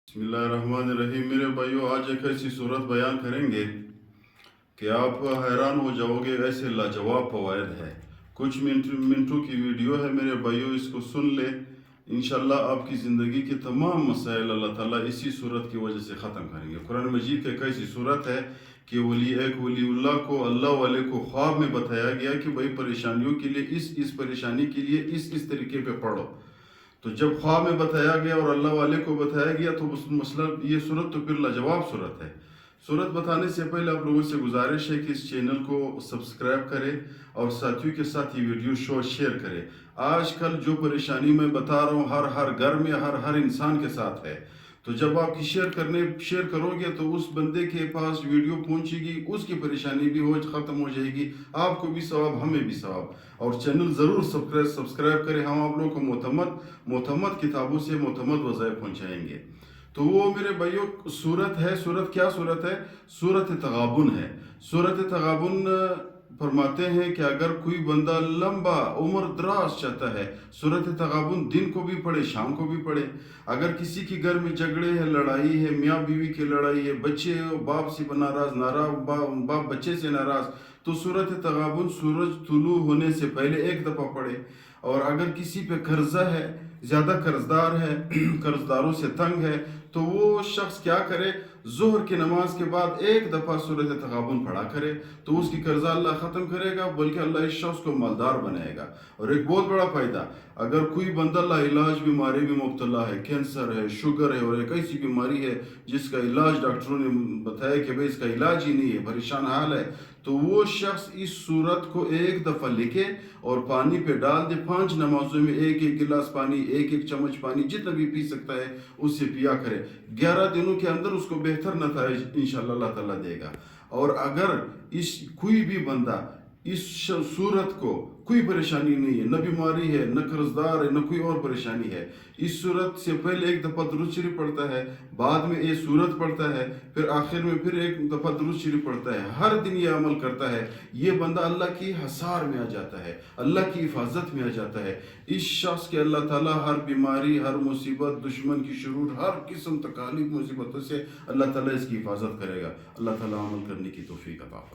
बिस्मिल्लाहिर्रहमानिर्रहीम। मेरे भाइयों, आज एक ऐसी सूरत बयान करेंगे कि आप हैरान हो जाओगे, ऐसे लाजवाब फवायद है। कुछ मिनटों की वीडियो है मेरे भाइयों, इसको सुन ले। इंशाल्लाह आपकी ज़िंदगी के तमाम मसाइल अल्लाह ताला इसी सूरत की वजह से ख़त्म करेंगे। कुरान मजीद की एक ऐसी सूरत है कि एक वलीउल्लाह को, अल्लाह वाले को ख्वाब में बताया गया कि भाई परेशानियों के लिए इस परेशानी के लिए इस तरीके पे पढ़ो। तो जब ख्वाब में बताया गया और अल्लाह वाले को बताया गया तो उस मसला ये सूरत तो फिर लाजवाब सूरत है। सूरत बताने से पहले आप लोगों से गुजारिश है कि इस चैनल को सब्सक्राइब करें और साथियों के साथ ये वीडियो शेयर करें। आजकल जो परेशानी मैं बता रहा हूँ हर घर में हर इंसान के साथ है। तो जब आप शेयर करोगे तो उस बंदे के पास वीडियो पहुंचेगी, उसकी परेशानी भी ख़त्म हो जाएगी, आपको भी सवाब, हमें भी सवाब। और चैनल ज़रूर सब्सक्राइब करें। हम आप लोगों को मोतमद किताबों से मोतमद वज़ाइफ पहुँचाएँगे। तो वो मेरे भाइयों सूरत है। सूरत क्या सूरत है? सूरत तगाबुन है। सूरत तगाबुन फरमाते हैं कि अगर कोई बंदा लंबा उम्र दराज चाहता है, सूरत तगाबुन दिन को भी पढ़े, शाम को भी पढ़े। अगर किसी के घर में झगड़े है, लड़ाई है, मियाँ बीवी की लड़ाई है, बच्चे बाप से नाराज बाप बच्चे से नाराज, तो सूरत तगाबुन सूरज तुलू होने से पहले एक दफ़ा पढ़े। और अगर किसी पे कर्जा है, ज़्यादा कर्जदार है, कर्जदारों से तंग है, तो वो शख्स क्या करे, ज़ोहर की नमाज के बाद एक दफ़ा सूरत तगाबुन पढ़ा करे तो उसकी कर्जा अल्लाह ख़त्म करेगा, बल्कि अल्लाह इस शख्स को मालदार बनाएगा। और एक बहुत बड़ा फ़ायदा, अगर कोई बंदा लाइलाज बीमारी में मुब्तला है, कैंसर है, शुगर है और एक ऐसी बीमारी है जिसका इलाज डॉक्टरों ने बताया कि भाई इसका इलाज ही नहीं है, परेशान हाल है, तो वो शख्स इस सूरत को एक दफ़ा लिखे और पानी पे डाल दे। 5 नमाजों में एक गिलास पानी, एक चम्मच पानी, जितना भी पी सकता है उससे पिया करे। 11 दिनों के अंदर उसको बेहतर नताइज इंशाअल्लाह अल्लाह ताला देगा। और अगर कोई भी बंदा इस सूरत को, कोई परेशानी नहीं है, न बीमारी है, न कर्जदार है, न कोई और परेशानी है, इस सूरत से पहले एक दफ़ा दुरूद शरीफ पढ़ता है, बाद में ये सूरत पढ़ता है, फिर आखिर में फिर एक दफ़ा दुरूद शरीफ पढ़ता है, हर दिन ये अमल करता है, ये बंदा अल्लाह की हसार में आ जाता है, अल्लाह की हिफाजत में आ जाता है। इस शख्स के अल्लाह ताला हर बीमारी, हर मुसीबत, दुश्मन की शुरूर, हर किस्म तकालीफ मुसीबतों से अल्लाह ताला इसकी हिफाजत करेगा। अल्लाह ताला अमल करने की तौफीक अता फरमाए।